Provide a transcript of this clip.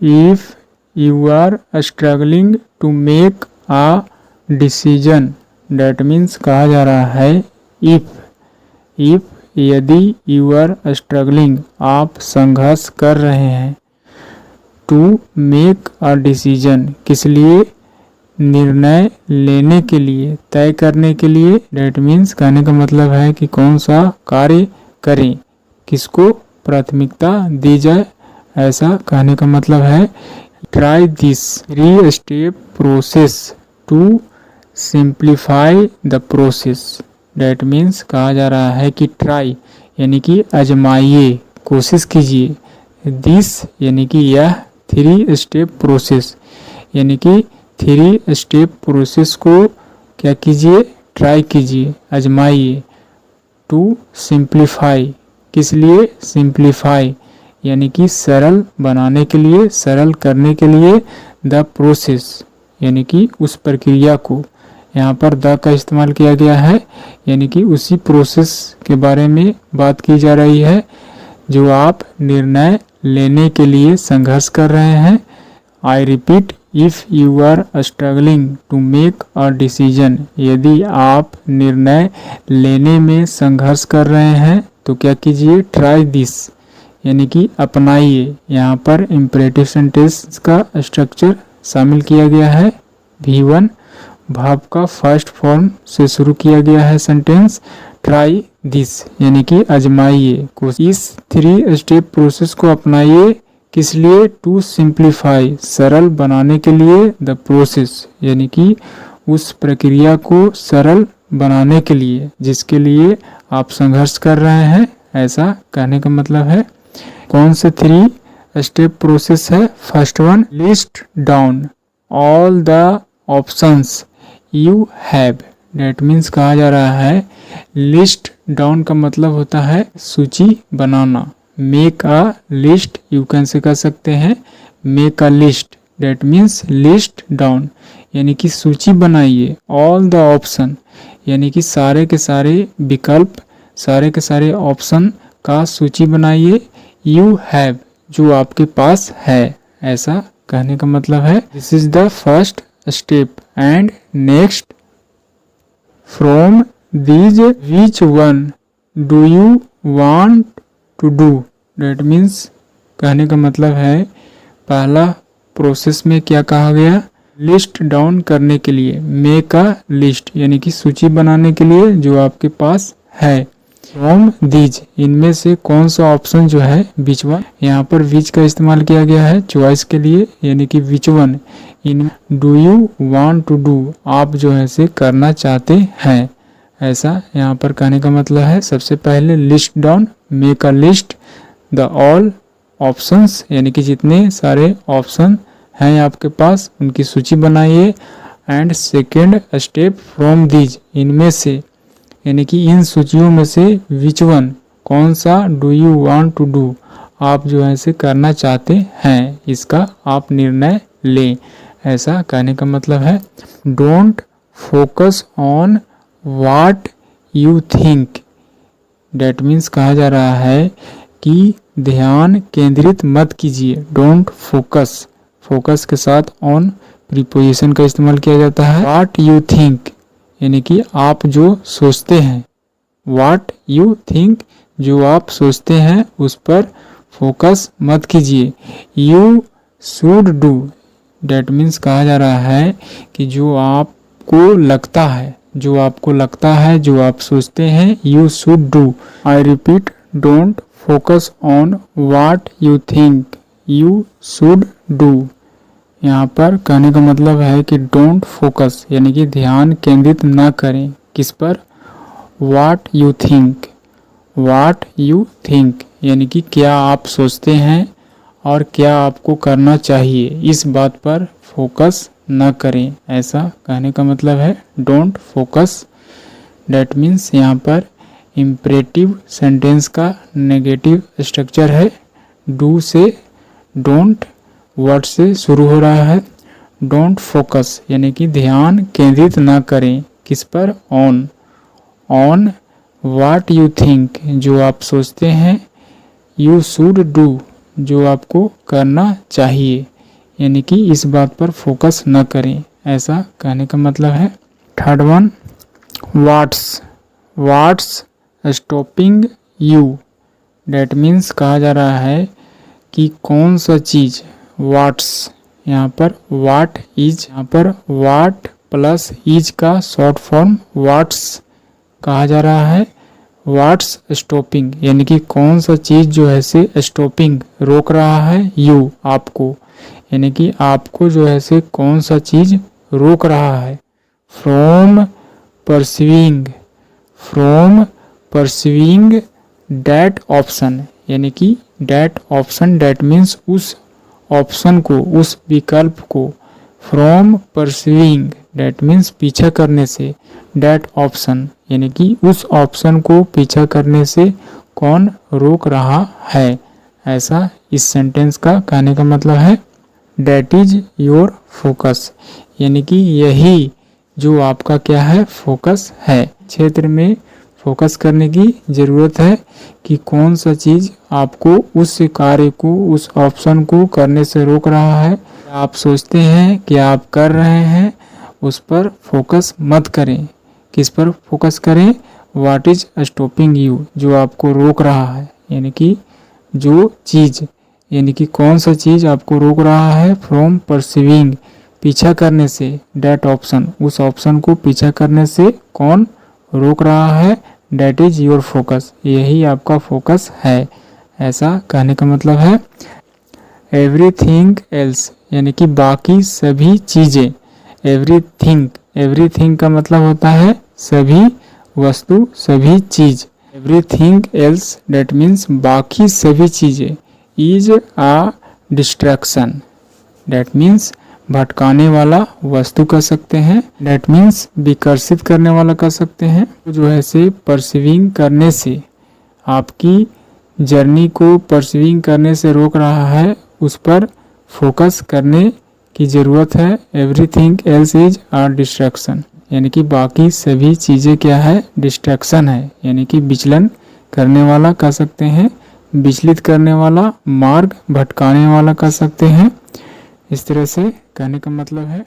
If you are struggling to make a decision, that means कहा जा रहा है इफ यदि यू आर स्ट्रगलिंग आप संघर्ष कर रहे हैं, टू मेक अ डिसीजन किस लिए, निर्णय लेने के लिए, तय करने के लिए, डेट मीन्स कहने का मतलब है कि कौन सा कार्य करें, किसको प्राथमिकता दी जाए, ऐसा कहने का मतलब है। Try this 3 step process to simplify the process, that means कहा जा रहा है कि ट्राई यानी कि आजमाइए, कोशिश कीजिए, दिस यानी कि यह 3 स्टेप प्रोसेस यानी कि 3 स्टेप प्रोसेस को क्या कीजिए, ट्राई कीजिए, आजमाइए। टू सिंप्लीफाई किस लिए, सिंप्लीफाई यानी कि सरल बनाने के लिए, सरल करने के लिए, द प्रोसेस यानी कि उस प्रक्रिया को, यहाँ पर द का इस्तेमाल किया गया है यानी कि उसी प्रोसेस के बारे में बात की जा रही है जो आप निर्णय लेने के लिए संघर्ष कर रहे हैं। I repeat, if you are struggling to make a decision, यदि आप निर्णय लेने में संघर्ष कर रहे हैं तो क्या कीजिए, ट्राई दिस यानी कि अपनाइए। यहाँ पर इम्परेटिव सेंटेंस का स्ट्रक्चर शामिल किया गया है। V1 भाव का फर्स्ट फॉर्म से शुरू किया गया है सेंटेंस, ट्राई दिस यानी कि आजमाइए, इस 3 स्टेप प्रोसेस को अपनाइए, किस लिए, टू सिंप्लीफाई सरल बनाने के लिए, द प्रोसेस यानी कि उस प्रक्रिया को सरल बनाने के लिए जिसके लिए आप संघर्ष कर रहे हैं, ऐसा कहने का मतलब है। कौन से 3 स्टेप प्रोसेस है, first one, list down all the options you have, date means कहा जा रहा है लिस्ट डाउन का मतलब होता है सूची बनाना। Make a list you can say कह सकते हैं make a list, that means list down यानी कि सूची बनाइए। ऑल द ऑप्शन यानी कि सारे के सारे विकल्प, सारे के सारे ऑप्शन का सूची बनाइए। यू हैव जो आपके पास है, ऐसा कहने का मतलब है। This is the first step and next from these which one do you want to do, that means कहने का मतलब है पहला प्रोसेस में क्या कहा गया, लिस्ट डाउन करने के लिए, मेक अ लिस्ट यानी कि सूची बनाने के लिए जो आपके पास है। फ्रॉम दीज इनमें से कौन सा ऑप्शन जो है, विच वन, यहाँ पर विच का इस्तेमाल किया गया है चॉइस के लिए यानी कि which one in do you want to do आप जो है से करना चाहते हैं, ऐसा यहाँ पर कहने का मतलब है। सबसे पहले list down, make a list the all options यानी कि जितने सारे ऑप्शन हैं आपके पास उनकी सूची बनाइए। And second step from these इनमें से यानी कि इन सूचियों में से विच वन कौन सा, do you want to do आप जो है से करना चाहते हैं, इसका आप निर्णय लें, ऐसा कहने का मतलब है। Don't focus on what you think, date means कहा जा रहा है कि ध्यान केंद्रित मत कीजिए। डोंट फोकस, फोकस के साथ ऑन प्रीपोजिशन का इस्तेमाल किया जाता है। व्हाट यू थिंक यानी कि आप जो सोचते हैं, व्हाट यू थिंक जो आप सोचते हैं उस पर फोकस मत कीजिए। You should do, that means कहा जा रहा है कि जो आपको लगता है, जो आपको लगता है, जो आप सोचते हैं, you should do. I repeat, don't focus on what you think, you should do. यहाँ पर कहने का मतलब है कि डोंट फोकस यानी कि ध्यान केंद्रित ना करें, किस पर, what you think, what you think यानी कि क्या आप सोचते हैं और क्या आपको करना चाहिए, इस बात पर फोकस न करें, ऐसा कहने का मतलब है। डोंट फोकस, डेट मीन्स यहाँ पर इम्परेटिव सेंटेंस का नेगेटिव स्ट्रक्चर है। डू से डोंट वर्ड से शुरू हो रहा है। डोंट फोकस यानी कि ध्यान केंद्रित ना करें, किस पर, on, on what you think जो आप सोचते हैं। यू शुड डू जो आपको करना चाहिए, यानी कि इस बात पर फोकस न करें, ऐसा कहने का मतलब है। Third one, what's stopping you, date means कहा जा रहा है कि कौन सा चीज़, व्हाट्स, यहाँ पर व्हाट इज, यहाँ पर व्हाट प्लस इज का शॉर्ट फॉर्म व्हाट्स कहा जा रहा है। व्हाट्स स्टॉपिंग, यानी कि कौन सा चीज़ जो है से स्टॉपिंग रोक रहा है, यू आपको, यानी कि आपको जो है से कौन सा चीज़ रोक रहा है। फ्रॉम परसिविंग दैट ऑप्शन, यानी कि दैट ऑप्शन, दैट मीन्स उस ऑप्शन को, उस विकल्प को, फ्रॉम परसिविंग दैट मीन्स पीछा करने से, दैट ऑप्शन यानी कि उस ऑप्शन को पीछा करने से कौन रोक रहा है, ऐसा इस सेंटेंस का कहने का मतलब है। दैट इज योर फोकस, यानी कि यही जो आपका क्या है, फोकस है। क्षेत्र में फोकस करने की ज़रूरत है कि कौन सा चीज़ आपको उस कार्य को, उस ऑप्शन को करने से रोक रहा है। आप सोचते हैं कि आप कर रहे हैं, उस पर फोकस मत करें। किस पर फोकस करें? व्हाट इज स्टॉपिंग यू, जो आपको रोक रहा है, यानी कि जो चीज़, यानी कि कौन सा चीज़ आपको रोक रहा है, फ्रॉम परसिविंग पीछा करने से, दैट ऑप्शन उस ऑप्शन को पीछा करने से कौन रोक रहा है, दैट इज योर फोकस, यही आपका फोकस है, ऐसा कहने का मतलब है। एवरीथिंग एल्स, यानी कि बाकी सभी चीज़ें, एवरीथिंग का मतलब होता है सभी वस्तु, सभी चीज़। एवरीथिंग एल्स दैट मीन्स बाकी सभी चीज़ें, is a distraction, that means भटकाने वाला वस्तु कह सकते हैं, दैट मीन्स विकर्षित करने वाला कह सकते हैं। जो है से परसिविंग करने से, आपकी जर्नी को परसिविंग करने से रोक रहा है, उस पर फोकस करने की ज़रूरत है। Everything else is a distraction, यानी कि बाकी सभी चीज़ें क्या है, डिस्ट्रैक्शन है, यानी कि विचलन करने वाला कह सकते हैं, विचलित करने वाला, मार्ग भटकाने वाला कह सकते हैं। इस तरह से कहने का मतलब है।